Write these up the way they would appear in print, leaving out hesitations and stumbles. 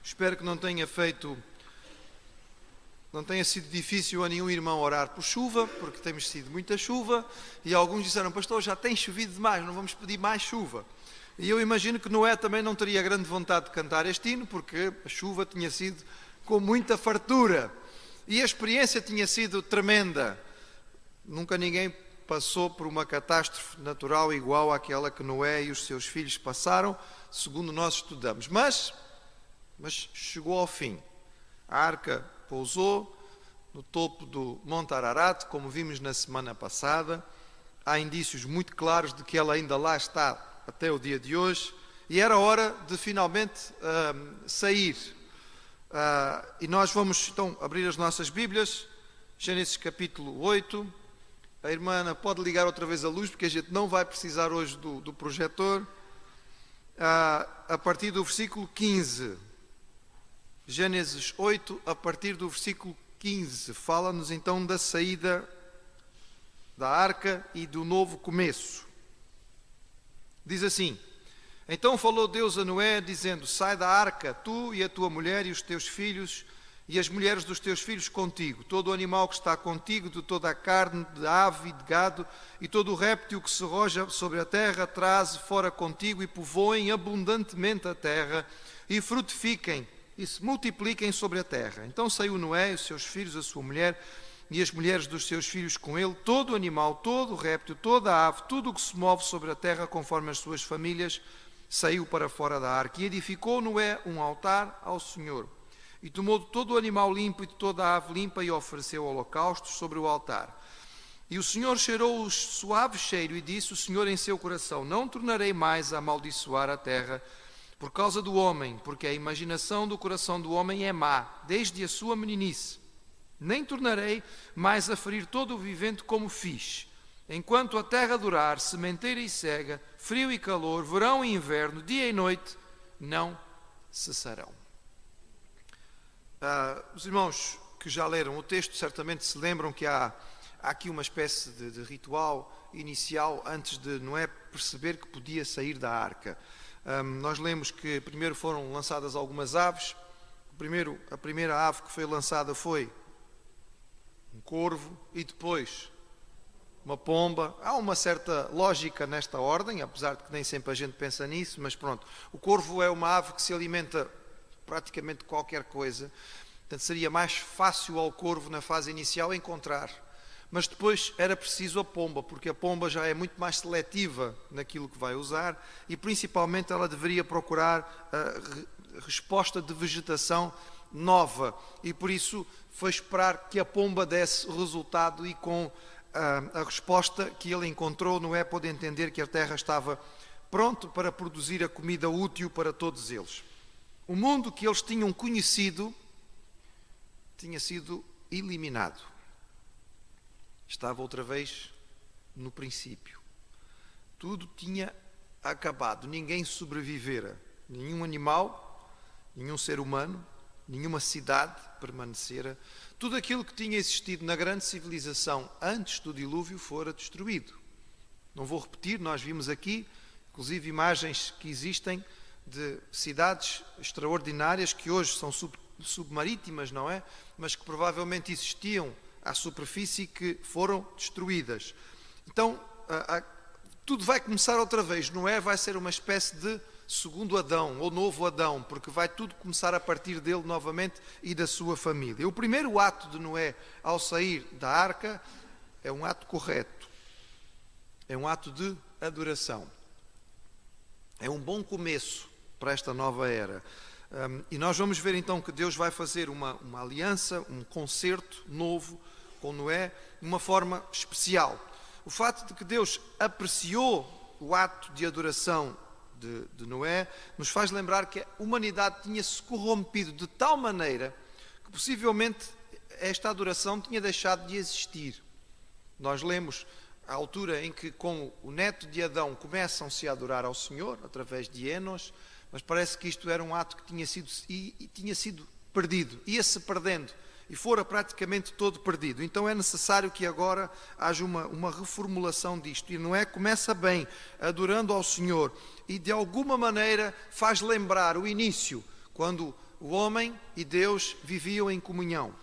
Espero que não tenha sido difícil a nenhum irmão orar por chuva, porque temos sido muita chuva, e alguns disseram: pastor, já tem chovido demais, não vamos pedir mais chuva. E eu imagino que Noé também não teria grande vontade de cantar este hino, porque a chuva tinha sido com muita fartura, e a experiência tinha sido tremenda. Nunca ninguém passou por uma catástrofe natural igual àquela que Noé e os seus filhos passaram, segundo nós estudamos. Mas chegou ao fim. A arca pousou no topo do Monte Ararat, como vimos na semana passada. Há indícios muito claros de que ela ainda lá está até o dia de hoje. E era hora de finalmente sair. E nós vamos então abrir as nossas Bíblias. Gênesis capítulo 8. A irmã Ana pode ligar outra vez a luz, porque a gente não vai precisar hoje do projetor. A partir do versículo 15. Gênesis 8, a partir do versículo 15. Fala-nos então da saída da arca e do novo começo. Diz assim: então falou Deus a Noé, dizendo: sai da arca, tu e a tua mulher e os teus filhos, e as mulheres dos teus filhos contigo, todo o animal que está contigo, de toda a carne, de ave e de gado, e todo o réptil que se roja sobre a terra, traze fora contigo, e povoem abundantemente a terra, e frutifiquem, e se multipliquem sobre a terra. Então saiu Noé, os seus filhos, a sua mulher, e as mulheres dos seus filhos com ele, todo o animal, todo o réptil, toda a ave, tudo o que se move sobre a terra, conforme as suas famílias, saiu para fora da arca. E edificou Noé um altar ao Senhor. E tomou de todo o animal limpo e de toda a ave limpa e ofereceu holocaustos sobre o altar. E o Senhor cheirou o suave cheiro e disse o Senhor em seu coração: não tornarei mais a amaldiçoar a terra por causa do homem, porque a imaginação do coração do homem é má, desde a sua meninice. Nem tornarei mais a ferir todo o vivente como fiz. Enquanto a terra durar, sementeira e cega, frio e calor, verão e inverno, dia e noite, não cessarão. Os irmãos que já leram o texto certamente se lembram que há aqui uma espécie de ritual inicial antes de Noé perceber que podia sair da arca. Nós lemos que primeiro foram lançadas algumas aves. A primeira ave que foi lançada foi um corvo e depois uma pomba. Há uma certa lógica nesta ordem, apesar de que nem sempre a gente pensa nisso, mas pronto. O corvo é uma ave que se alimenta praticamente qualquer coisa, portanto seria mais fácil ao corvo na fase inicial encontrar, mas depois era preciso a pomba, porque a pomba já é muito mais seletiva naquilo que vai usar e principalmente ela deveria procurar a resposta de vegetação nova, e por isso foi esperar que a pomba desse resultado, e com a resposta que ele encontrou, Noé pôde entender que a terra estava pronta para produzir a comida útil para todos eles. O mundo que eles tinham conhecido tinha sido eliminado. Estava outra vez no princípio. Tudo tinha acabado, ninguém sobrevivera. Nenhum animal, nenhum ser humano, nenhuma cidade permanecera. Tudo aquilo que tinha existido na grande civilização antes do dilúvio fora destruído. Não vou repetir, nós vimos aqui, inclusive, imagens que existem de cidades extraordinárias que hoje são submarítimas, não é? Mas que provavelmente existiam à superfície e que foram destruídas. Então, tudo vai começar outra vez. Noé vai ser uma espécie de segundo Adão, ou novo Adão, porque vai tudo começar a partir dele novamente e da sua família. O primeiro ato de Noé ao sair da arca é um ato correto. É um ato de adoração. É um bom começo para esta nova era. E nós vamos ver então que Deus vai fazer uma aliança, um concerto novo com Noé, de uma forma especial. O fato de que Deus apreciou o ato de adoração de Noé nos faz lembrar que a humanidade tinha-se corrompido de tal maneira que possivelmente esta adoração tinha deixado de existir. Nós lemos a altura em que, com o neto de Adão, começam-se a adorar ao Senhor através de Enos, mas parece que isto era um ato que tinha sido perdido, ia-se perdendo e fora praticamente todo perdido. Então é necessário que agora haja uma reformulação disto. E Noé começa bem, adorando ao Senhor, e de alguma maneira faz lembrar o início, quando o homem e Deus viviam em comunhão,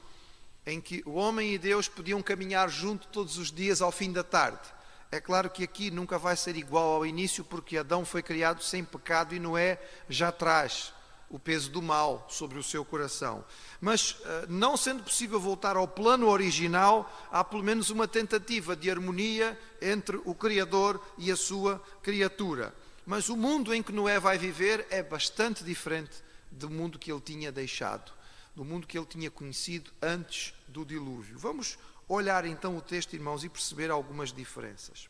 em que o homem e Deus podiam caminhar junto todos os dias ao fim da tarde. É claro que aqui nunca vai ser igual ao início, porque Adão foi criado sem pecado e Noé já traz o peso do mal sobre o seu coração. Mas, não sendo possível voltar ao plano original, há pelo menos uma tentativa de harmonia entre o Criador e a sua criatura. Mas o mundo em que Noé vai viver é bastante diferente do mundo que ele tinha deixado, do mundo que ele tinha conhecido antes do dilúvio. Vamos olhar então o texto, irmãos, e perceber algumas diferenças.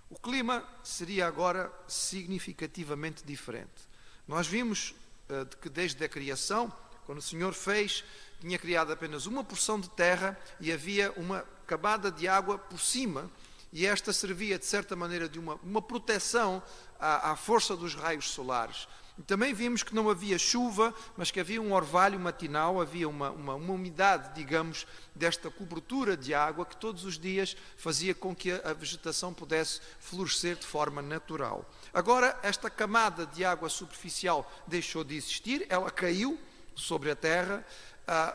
O clima seria agora significativamente diferente. Nós vimos que desde a criação, quando o Senhor fez, tinha criado apenas uma porção de terra e havia uma camada de água por cima, e esta servia de certa maneira de uma proteção à força dos raios solares. E também vimos que não havia chuva, mas que havia um orvalho matinal, havia uma umidade, digamos, desta cobertura de água que todos os dias fazia com que a vegetação pudesse florescer de forma natural. Agora, esta camada de água superficial deixou de existir, ela caiu sobre a terra,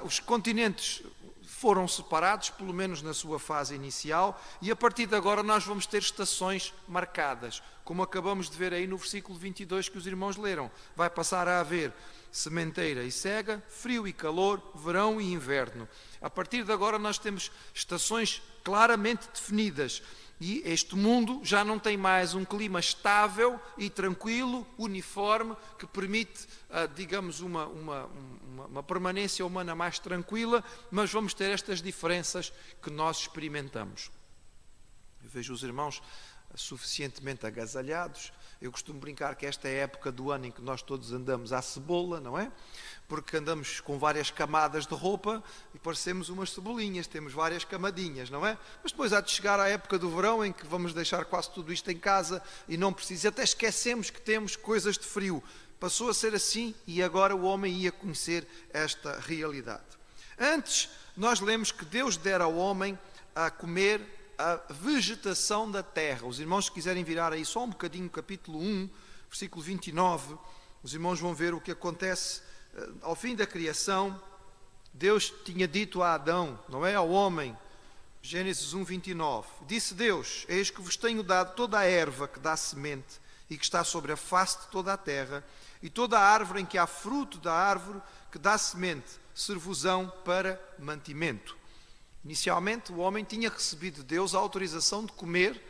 os continentes foram separados, pelo menos na sua fase inicial, e a partir de agora nós vamos ter estações marcadas, como acabamos de ver aí no versículo 22 que os irmãos leram. Vai passar a haver sementeira e cega, frio e calor, verão e inverno. A partir de agora nós temos estações claramente definidas, e este mundo já não tem mais um clima estável e tranquilo, uniforme, que permite, digamos, uma permanência humana mais tranquila, mas vamos ter estas diferenças que nós experimentamos. Eu vejo os irmãos suficientemente agasalhados. Eu costumo brincar que esta é a época do ano em que nós todos andamos à cebola, não é? Porque andamos com várias camadas de roupa e parecemos umas cebolinhas, temos várias camadinhas, não é? Mas depois há de chegar a época do verão em que vamos deixar quase tudo isto em casa e não precisa, até esquecemos que temos coisas de frio. Passou a ser assim e agora o homem ia conhecer esta realidade. Antes, nós lemos que Deus dera ao homem a comer a vegetação da terra. Os irmãos, se quiserem virar aí só um bocadinho, capítulo 1, versículo 29, os irmãos vão ver o que acontece ao fim da criação. Deus tinha dito a Adão, não é ao homem, Gênesis 1, 29, disse Deus: eis que vos tenho dado toda a erva que dá semente e que está sobre a face de toda a terra, e toda a árvore em que há fruto da árvore que dá semente, ser-vos-ão para mantimento. Inicialmente, o homem tinha recebido de Deus a autorização de comer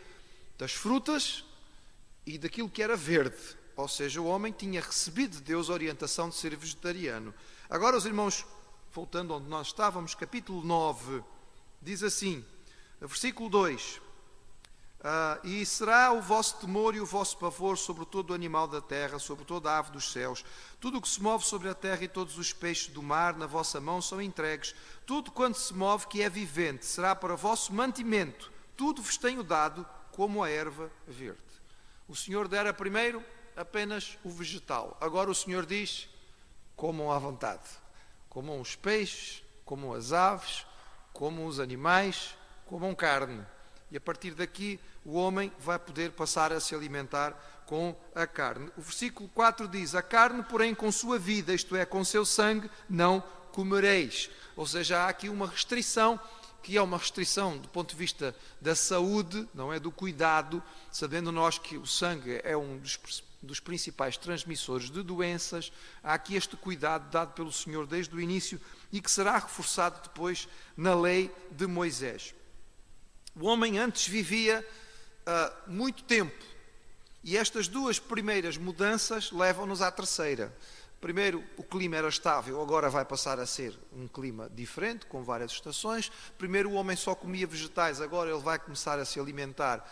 das frutas e daquilo que era verde. Ou seja, o homem tinha recebido de Deus a orientação de ser vegetariano. Agora, os irmãos, voltando onde nós estávamos, capítulo 9, diz assim, versículo 2, e será o vosso temor e o vosso pavor sobre todo o animal da terra, sobre toda a ave dos céus. Tudo o que se move sobre a terra e todos os peixes do mar na vossa mão são entregues. Tudo quanto se move que é vivente será para vosso mantimento. Tudo vos tenho dado como a erva verde. O Senhor dera primeiro apenas o vegetal. Agora o Senhor diz, comam à vontade. Comam os peixes, comam as aves, comam os animais, comam carne. E a partir daqui o homem vai poder passar a se alimentar com a carne. O versículo 4 diz, a carne, porém, com sua vida, isto é, com seu sangue, não comereis. Ou seja, há aqui uma restrição, que é uma restrição do ponto de vista da saúde, não é, do cuidado, sabendo nós que o sangue é um dos principais transmissores de doenças. Há aqui este cuidado dado pelo Senhor desde o início e que será reforçado depois na lei de Moisés. O homem antes vivia muito tempo, e estas duas primeiras mudanças levam-nos à terceira. Primeiro, o clima era estável, agora vai passar a ser um clima diferente, com várias estações. Primeiro o homem só comia vegetais, agora ele vai começar a se alimentar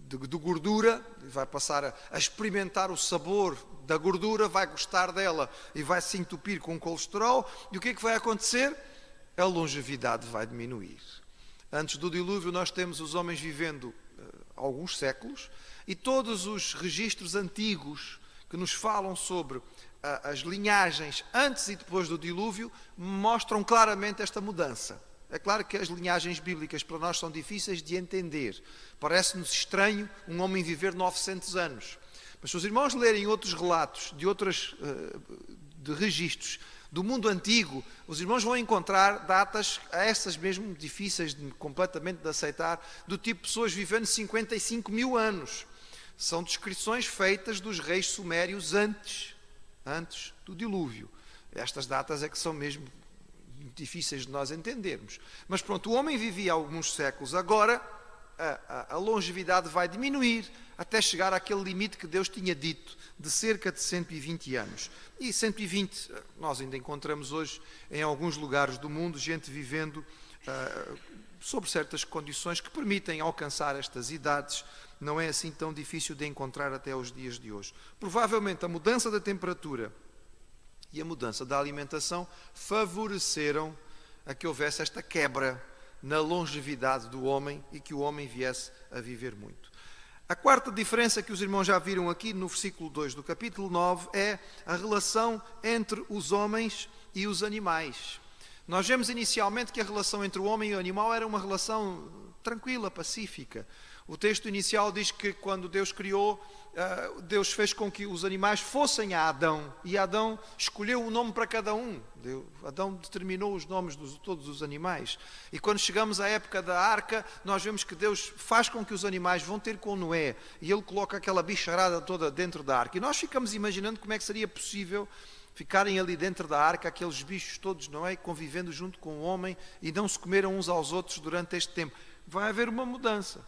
de gordura, vai passar a experimentar o sabor da gordura, vai gostar dela e vai se entupir com colesterol. E o que é que vai acontecer? A longevidade vai diminuir. Antes do dilúvio nós temos os homens vivendo alguns séculos, e todos os registros antigos que nos falam sobre as linhagens antes e depois do dilúvio mostram claramente esta mudança. É claro que as linhagens bíblicas para nós são difíceis de entender. Parece-nos estranho um homem viver 900 anos. Mas se os irmãos lerem outros relatos de de registros do mundo antigo, os irmãos vão encontrar datas, essas mesmo difíceis completamente de aceitar, do tipo pessoas vivendo 55 mil anos. São descrições feitas dos reis sumérios antes do dilúvio. Estas datas é que são mesmo difíceis de nós entendermos. Mas pronto, o homem vivia alguns séculos. Agora a longevidade vai diminuir até chegar àquele limite que Deus tinha dito, de cerca de 120 anos. E 120, nós ainda encontramos hoje em alguns lugares do mundo, gente vivendo sob certas condições que permitem alcançar estas idades. Não é assim tão difícil de encontrar até os dias de hoje. Provavelmente a mudança da temperatura e a mudança da alimentação favoreceram a que houvesse esta quebra na longevidade do homem e que o homem viesse a viver muito. A quarta diferença que os irmãos já viram aqui no versículo 2 do capítulo 9 é a relação entre os homens e os animais. Nós vemos inicialmente que a relação entre o homem e o animal era uma relação tranquila, pacífica. O texto inicial diz que quando Deus criou, Deus fez com que os animais fossem a Adão, e Adão escolheu um nome para cada um. Adão determinou os nomes de todos os animais. E quando chegamos à época da arca, nós vemos que Deus faz com que os animais vão ter com Noé, e ele coloca aquela bicharada toda dentro da arca. E nós ficamos imaginando como é que seria possível ficarem ali dentro da arca, aqueles bichos todos, não é? Convivendo junto com o homem, e não se comeram uns aos outros durante este tempo. Vai haver uma mudança.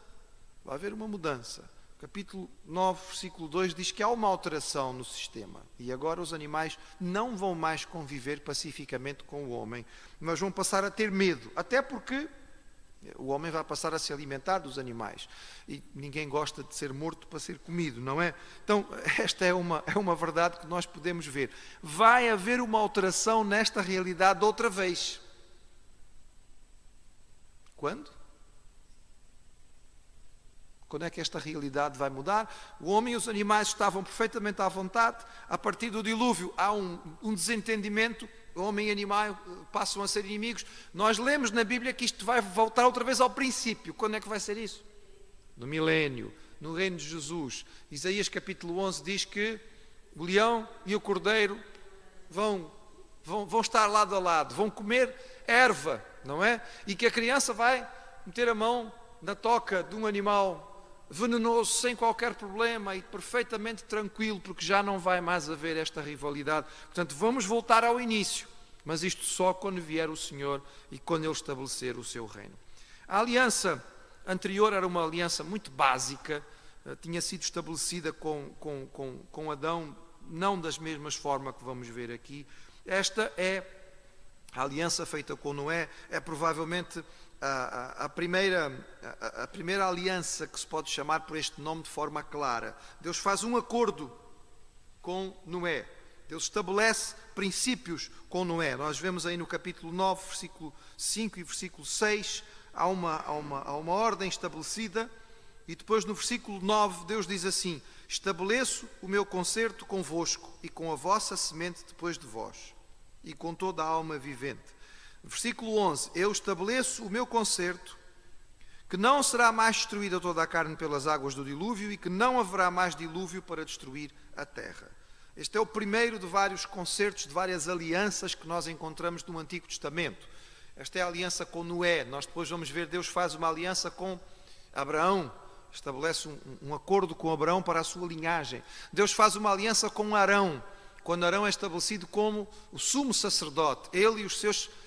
Vai haver uma mudança. Capítulo 9, versículo 2 diz que há uma alteração no sistema. E agora os animais não vão mais conviver pacificamente com o homem, mas vão passar a ter medo. Até porque o homem vai passar a se alimentar dos animais. E ninguém gosta de ser morto para ser comido, não é? Então, esta é uma verdade que nós podemos ver. Vai haver uma alteração nesta realidade outra vez. Quando? Quando é que esta realidade vai mudar? O homem e os animais estavam perfeitamente à vontade. A partir do dilúvio há um desentendimento. O homem e o animal passam a ser inimigos. Nós lemos na Bíblia que isto vai voltar outra vez ao princípio. Quando é que vai ser isso? No milénio, no reino de Jesus. Isaías capítulo 11 diz que o leão e o cordeiro vão estar lado a lado. Vão comer erva, não é? E que a criança vai meter a mão na toca de um animal venenoso, sem qualquer problema e perfeitamente tranquilo, porque já não vai mais haver esta rivalidade. Portanto, vamos voltar ao início, mas isto só quando vier o Senhor e quando Ele estabelecer o seu reino. A aliança anterior era uma aliança muito básica, tinha sido estabelecida com Adão, não das mesmas formas que vamos ver aqui. Esta é a aliança feita com Noé, é provavelmente a primeira aliança que se pode chamar por este nome de forma clara. Deus faz um acordo com Noé. Deus estabelece princípios com Noé. Nós vemos aí no capítulo 9, versículo 5 e versículo 6, há uma ordem estabelecida. E depois no versículo 9 Deus diz assim: estabeleço o meu concerto convosco e com a vossa semente depois de vós, e com toda a alma vivente. Versículo 11, eu estabeleço o meu concerto, que não será mais destruída toda a carne pelas águas do dilúvio e que não haverá mais dilúvio para destruir a terra. Este é o primeiro de vários concertos, de várias alianças que nós encontramos no Antigo Testamento. Esta é a aliança com Noé. Nós depois vamos ver, Deus faz uma aliança com Abraão, estabelece um acordo com Abraão para a sua linhagem. Deus faz uma aliança com Arão, quando Arão é estabelecido como o sumo sacerdote. Ele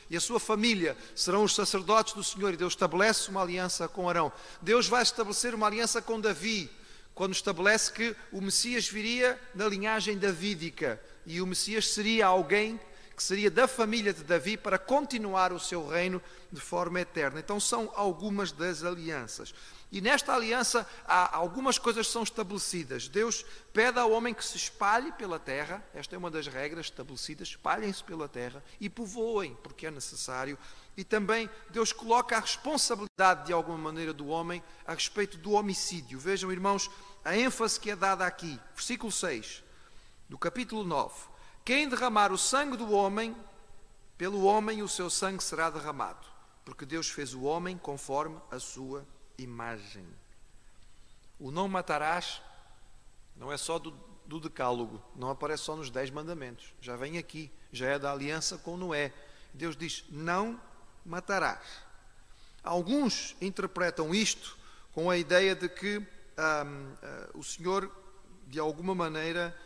e a sua família serão os sacerdotes do Senhor, e Deus estabelece uma aliança com Arão. Deus vai estabelecer uma aliança com Davi, quando estabelece que o Messias viria na linhagem davídica, e o Messias seria alguém que seria da família de Davi para continuar o seu reino de forma eterna. Então são algumas das alianças. E nesta aliança há algumas coisas que são estabelecidas. Deus pede ao homem que se espalhe pela terra. Esta é uma das regras estabelecidas: espalhem-se pela terra e povoem, porque é necessário. E também Deus coloca a responsabilidade de alguma maneira do homem a respeito do homicídio. Vejam, irmãos, a ênfase que é dada aqui. Versículo 6 do capítulo 9. Quem derramar o sangue do homem, pelo homem o seu sangue será derramado, porque Deus fez o homem conforme a sua imagem. O não matarás não é só do Decálogo, não aparece só nos 10 mandamentos, já vem aqui, já é da aliança com Noé. Deus diz, não matarás. Alguns interpretam isto com a ideia de que o Senhor, de alguma maneira,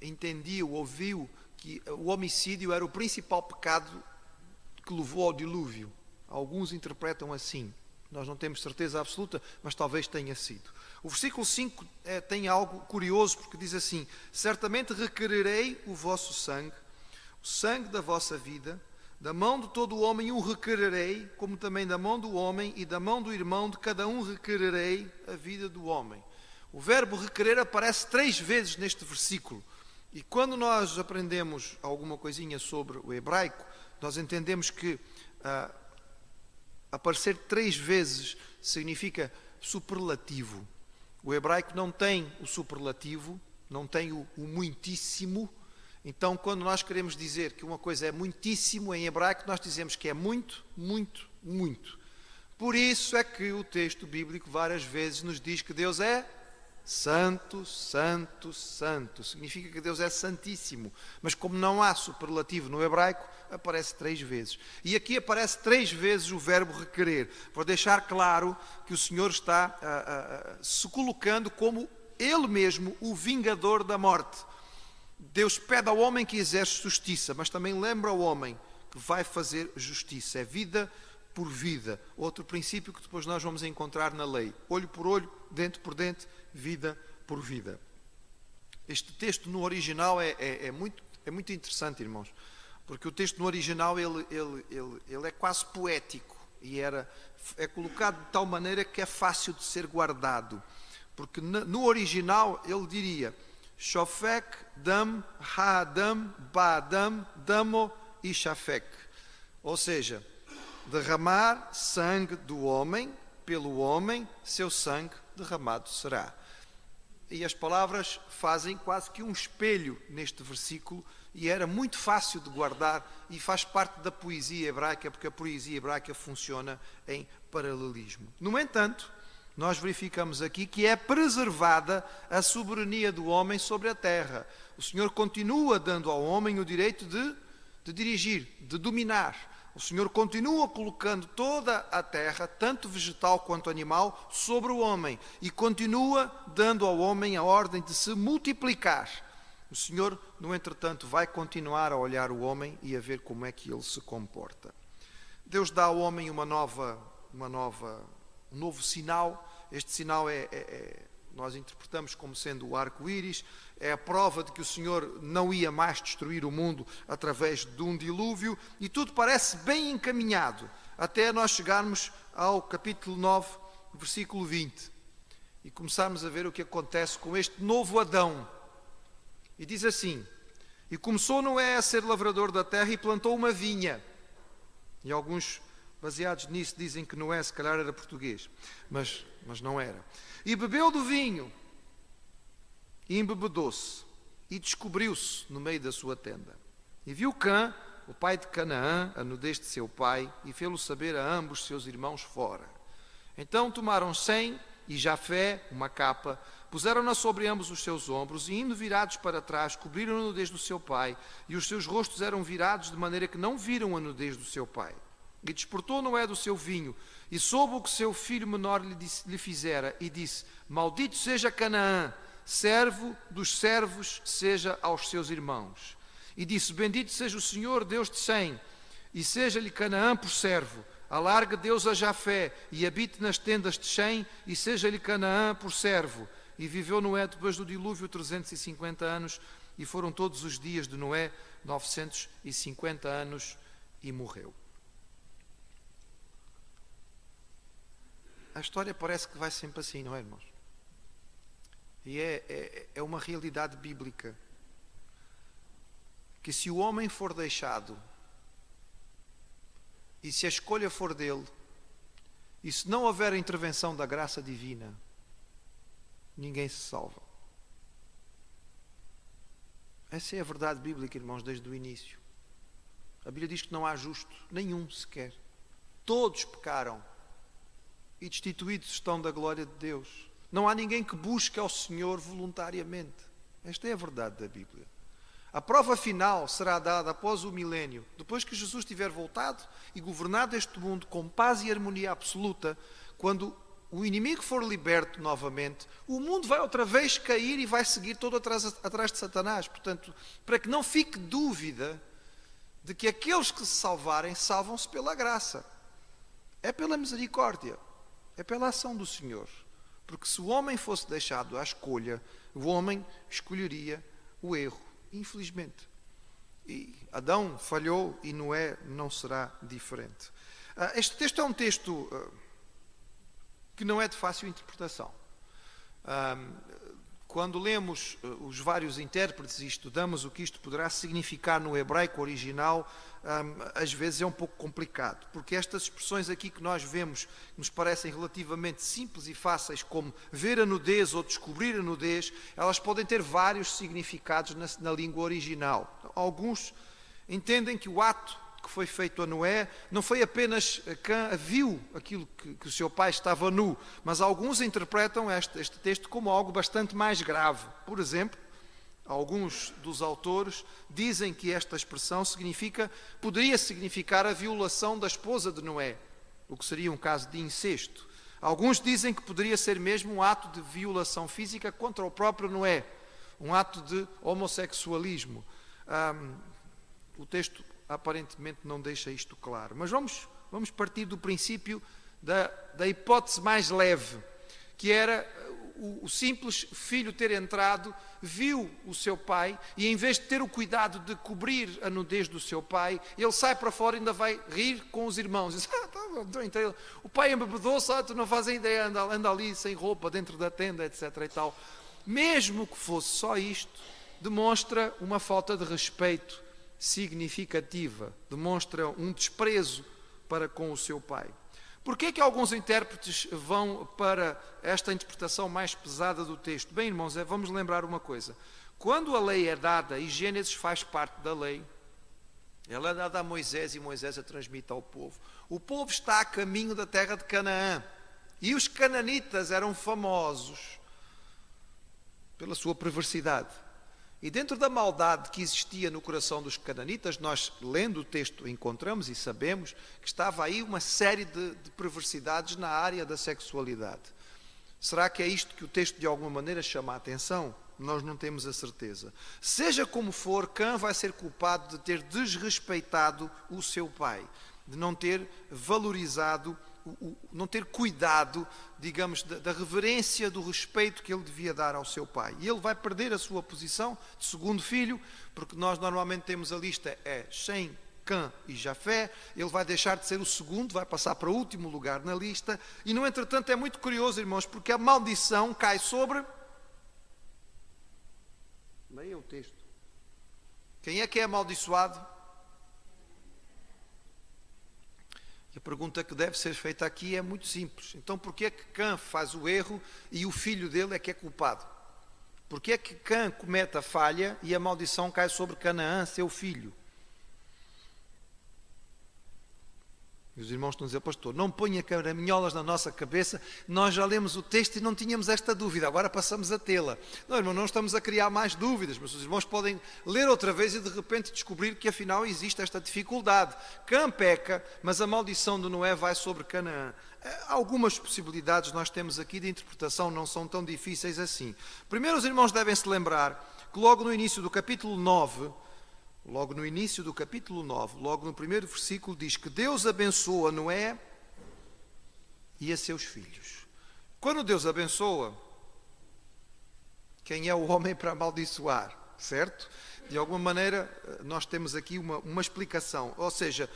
entendia, ouviu que o homicídio era o principal pecado que levou ao dilúvio. Alguns interpretam assim. Nós não temos certeza absoluta, mas talvez tenha sido. O versículo 5 tem algo curioso, porque diz assim, certamente requererei o vosso sangue, o sangue da vossa vida, da mão de todo o homem o requererei, como também da mão do homem e da mão do irmão de cada um requererei a vida do homem. O verbo requerer aparece 3 vezes neste versículo. E quando nós aprendemos alguma coisinha sobre o hebraico, nós entendemos que aparecer 3 vezes significa superlativo. O hebraico não tem o superlativo, não tem o muitíssimo. Então, quando nós queremos dizer que uma coisa é muitíssimo em hebraico, nós dizemos que é muito, muito, muito. Por isso é que o texto bíblico várias vezes nos diz que Deus é santo, santo, santo. Significa que Deus é santíssimo. Mas como não há superlativo no hebraico, aparece 3 vezes. E aqui aparece 3 vezes o verbo requerer, para deixar claro que o Senhor está se colocando como Ele mesmo, o vingador da morte. Deus pede ao homem que exerce justiça, mas também lembra ao homem que vai fazer justiça. É vida por vida. Outro princípio que depois nós vamos encontrar na lei. Olho por olho, dente por dente, vida por vida. Este texto no original é muito interessante, irmãos, porque o texto no original ele é quase poético e é colocado de tal maneira que é fácil de ser guardado. Porque no original ele diria Shofek, Dam, Ha'adam, Ba'adam, Damo e Shafek. Ou seja, derramar sangue do homem, pelo homem, seu sangue derramado será. E as palavras fazem quase que um espelho neste versículo e era muito fácil de guardar e faz parte da poesia hebraica, porque a poesia hebraica funciona em paralelismo. No entanto, nós verificamos aqui que é preservada a soberania do homem sobre a terra. O Senhor continua dando ao homem o direito de dirigir, de dominar. O Senhor continua colocando toda a terra, tanto vegetal quanto animal, sobre o homem. E continua dando ao homem a ordem de se multiplicar. O Senhor, no entretanto, vai continuar a olhar o homem e a ver como é que ele se comporta. Deus dá ao homem um novo sinal. Este sinal nós interpretamos como sendo o arco-íris. É a prova de que o Senhor não ia mais destruir o mundo através de um dilúvio. E tudo parece bem encaminhado, até nós chegarmos ao capítulo 9, versículo 20. E começarmos a ver o que acontece com este novo Adão. E diz assim, e começou Noé a ser lavrador da terra e plantou uma vinha. E alguns, baseados nisso, dizem que Noé se calhar era português, mas não era. E bebeu do vinho, e embebedou-se, e descobriu-se no meio da sua tenda. E viu Cã, o pai de Canaã, a nudez de seu pai, e fê-lo saber a ambos seus irmãos fora. Então tomaram Sem e Jafé, uma capa, puseram-na sobre ambos os seus ombros, e indo virados para trás, cobriram a nudez do seu pai, e os seus rostos eram virados, de maneira que não viram a nudez do seu pai. E despertou Noé do seu vinho, e soube o que seu filho menor lhe fizera, e disse, maldito seja Canaã, servo dos servos seja aos seus irmãos. E disse, bendito seja o Senhor, Deus de Sem, e seja-lhe Canaã por servo. Alargue Deus a Jafé, e habite nas tendas de Sem, e seja-lhe Canaã por servo. E viveu Noé depois do dilúvio 350 anos, e foram todos os dias de Noé 950 anos, e morreu. A história parece que vai sempre assim, não é, irmãos? E é uma realidade bíblica. Que se o homem for deixado, e se a escolha for dele, e se não houver a intervenção da graça divina, ninguém se salva. Essa é a verdade bíblica, irmãos, desde o início. A Bíblia diz que não há justo, nenhum sequer. Todos pecaram e destituídos estão da glória de Deus. Não há ninguém que busque ao Senhor voluntariamente. Esta é a verdade da Bíblia. A prova final será dada após o milénio, depois que Jesus tiver voltado e governado este mundo com paz e harmonia absoluta, quando o inimigo for liberto novamente, o mundo vai outra vez cair e vai seguir todo atrás de Satanás. Portanto, para que não fique dúvida de que aqueles que se salvarem, salvam-se pela graça. É pela misericórdia, é pela ação do Senhor. Porque se o homem fosse deixado à escolha, o homem escolheria o erro, infelizmente. E Adão falhou e Noé não será diferente. Este texto é um texto que não é de fácil interpretação. Quando lemos os vários intérpretes e estudamos o que isto poderá significar no hebraico original, às vezes é um pouco complicado, porque estas expressões aqui que nós vemos, nos parecem relativamente simples e fáceis, como ver a nudez ou descobrir a nudez, elas podem ter vários significados na língua original. Alguns entendem que o ato que foi feito a Noé não foi apenas Cã viu aquilo que o seu pai estava nu, mas alguns interpretam este texto como algo bastante mais grave. Por exemplo, alguns dos autores dizem que esta expressão poderia significar a violação da esposa de Noé, o que seria um caso de incesto. Alguns dizem que poderia ser mesmo um ato de violação física contra o próprio Noé, um ato de homossexualismo. O texto aparentemente não deixa isto claro. Mas vamos partir do princípio da hipótese mais leve, que era o simples filho ter entrado, viu o seu pai, e em vez de ter o cuidado de cobrir a nudez do seu pai, ele sai para fora e ainda vai rir com os irmãos. Diz, então, o pai embebedou-se, tu não fazes ideia, anda ali sem roupa, dentro da tenda, etc. e tal. Mesmo que fosse só isto, demonstra uma falta de respeito significativa, demonstra um desprezo para com o seu pai. Porquê é que alguns intérpretes vão para esta interpretação mais pesada do texto? Bem, irmãos, vamos lembrar uma coisa. Quando a lei é dada, e Gênesis faz parte da lei, ela é dada a Moisés e Moisés a transmite ao povo. O povo está a caminho da terra de Canaã. E os cananitas eram famosos pela sua perversidade. E dentro da maldade que existia no coração dos cananitas, nós, lendo o texto, encontramos e sabemos que estava aí uma série de perversidades na área da sexualidade. Será que é isto que o texto de alguma maneira chama a atenção? Nós não temos a certeza. Seja como for, Cã vai ser culpado de ter desrespeitado o seu pai, de não ter valorizado, não ter cuidado, digamos, da reverência, do respeito que ele devia dar ao seu pai. E ele vai perder a sua posição de segundo filho, porque nós normalmente temos a lista Sem, Cã e Jafé. Ele vai deixar de ser o segundo, vai passar para o último lugar na lista. E, no entretanto, é muito curioso, irmãos, porque a maldição cai sobre... Leia o texto. Quem é amaldiçoado? E a pergunta que deve ser feita aqui é muito simples. Então, porquê é que Cã faz o erro e o filho dele é que é culpado? Porquê é que Cã comete a falha e a maldição cai sobre Canaã, seu filho? E os irmãos estão a dizer, pastor, não ponha caraminholas na nossa cabeça, nós já lemos o texto e não tínhamos esta dúvida, agora passamos a tê-la. Não, irmão, não estamos a criar mais dúvidas, mas os irmãos podem ler outra vez e de repente descobrir que afinal existe esta dificuldade. Cã peca, mas a maldição de Noé vai sobre Canaã. Algumas possibilidades nós temos aqui de interpretação, não são tão difíceis assim. Primeiro, os irmãos devem se lembrar que logo no início do capítulo 9, logo no primeiro versículo, diz que Deus abençoa Noé e a seus filhos. Quando Deus abençoa, quem é o homem para amaldiçoar, certo? De alguma maneira, nós temos aqui uma explicação. Ou seja,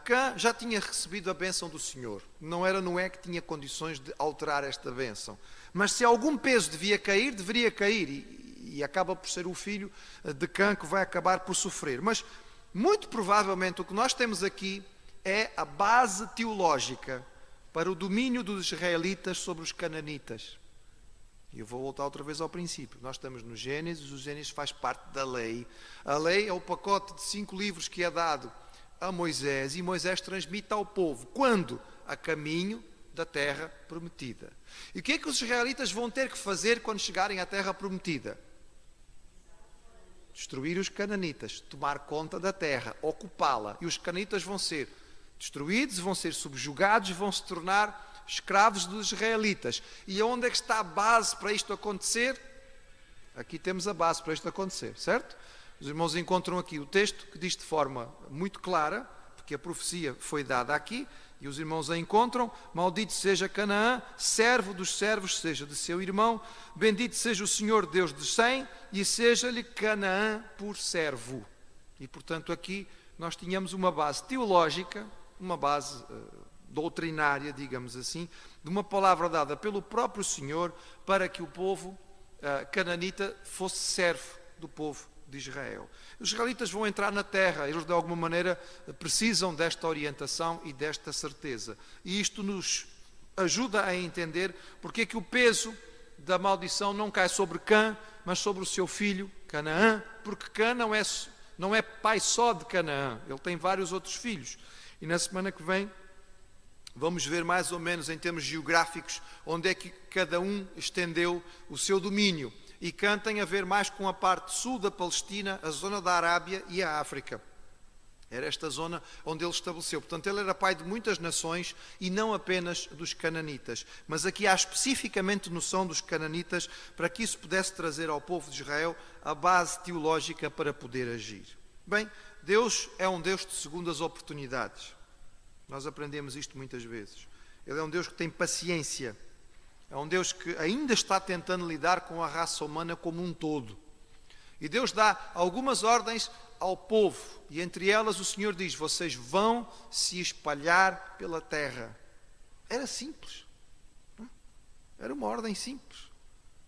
Cã já tinha recebido a bênção do Senhor. Não era Noé que tinha condições de alterar esta bênção. Mas se algum peso devia cair, deveria cair. E acaba por ser o filho de Cã que vai acabar por sofrer. Mas, muito provavelmente, o que nós temos aqui é a base teológica para o domínio dos israelitas sobre os cananitas. E eu vou voltar outra vez ao princípio. Nós estamos no Gênesis, o Gênesis faz parte da lei. A lei é o pacote de 5 livros que é dado a Moisés, e Moisés transmite ao povo. Quando? A caminho da terra prometida. E o que é que os israelitas vão ter que fazer quando chegarem à terra prometida? destruir os cananitas, tomar conta da terra, ocupá-la. E os cananitas vão ser destruídos, vão ser subjugados, vão se tornar escravos dos israelitas. E onde é que está a base para isto acontecer? Aqui temos a base para isto acontecer, certo? Os irmãos encontram aqui o texto que diz de forma muito clara, porque a profecia foi dada aqui, e os irmãos a encontram: maldito seja Canaã, servo dos servos, seja de seu irmão, bendito seja o Senhor Deus de Sem, e seja-lhe Canaã por servo. E portanto aqui nós tínhamos uma base teológica, uma base doutrinária, digamos assim, de uma palavra dada pelo próprio Senhor para que o povo cananita fosse servo do povo de Israel. Os israelitas vão entrar na terra, eles de alguma maneira precisam desta orientação e desta certeza. E isto nos ajuda a entender porque é que o peso da maldição não cai sobre Cã, mas sobre o seu filho Canaã, porque Cã não é pai só de Canaã, ele tem vários outros filhos. E na semana que vem vamos ver mais ou menos em termos geográficos onde é que cada um estendeu o seu domínio. E Cã tem a ver mais com a parte sul da Palestina, a zona da Arábia e a África. Era esta zona onde ele estabeleceu. Portanto, ele era pai de muitas nações e não apenas dos cananitas. Mas aqui há especificamente noção dos cananitas para que isso pudesse trazer ao povo de Israel a base teológica para poder agir. Bem, Deus é um Deus de segundas oportunidades. Nós aprendemos isto muitas vezes. Ele é um Deus que tem paciência. É um Deus que ainda está tentando lidar com a raça humana como um todo. E Deus dá algumas ordens ao povo. E entre elas o Senhor diz: vocês vão se espalhar pela terra. Era simples. Era uma ordem simples.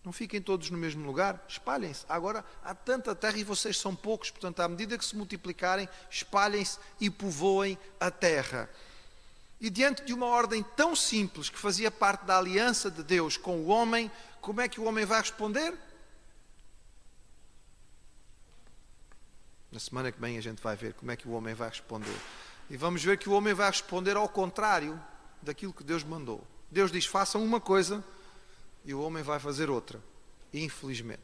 Não fiquem todos no mesmo lugar, espalhem-se. Agora há tanta terra e vocês são poucos. Portanto, à medida que se multiplicarem, espalhem-se e povoem a terra. E diante de uma ordem tão simples que fazia parte da aliança de Deus com o homem, como é que o homem vai responder? Na semana que vem a gente vai ver como é que o homem vai responder. E vamos ver que o homem vai responder ao contrário daquilo que Deus mandou. Deus diz: façam uma coisa, e o homem vai fazer outra, infelizmente.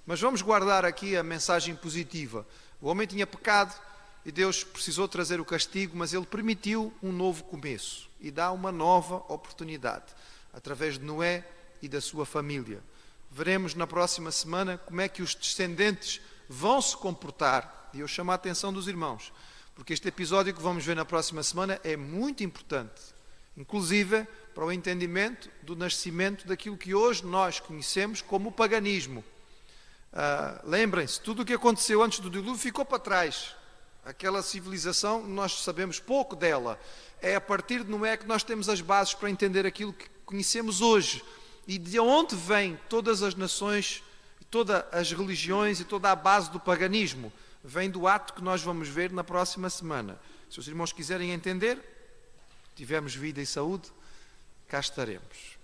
Mas vamos guardar aqui a mensagem positiva. O homem tinha pecado, e Deus precisou trazer o castigo, mas Ele permitiu um novo começo e dá uma nova oportunidade, através de Noé e da sua família. Veremos na próxima semana como é que os descendentes vão se comportar. E eu chamo a atenção dos irmãos, porque este episódio que vamos ver na próxima semana é muito importante, inclusive para o entendimento do nascimento daquilo que hoje nós conhecemos como o paganismo. Lembrem-se, tudo o que aconteceu antes do dilúvio ficou para trás. Aquela civilização, nós sabemos pouco dela. É a partir de Noé que nós temos as bases para entender aquilo que conhecemos hoje. E de onde vêm todas as nações, todas as religiões e toda a base do paganismo? Vem do ato que nós vamos ver na próxima semana. Se os irmãos quiserem entender, tivermos vida e saúde, cá estaremos.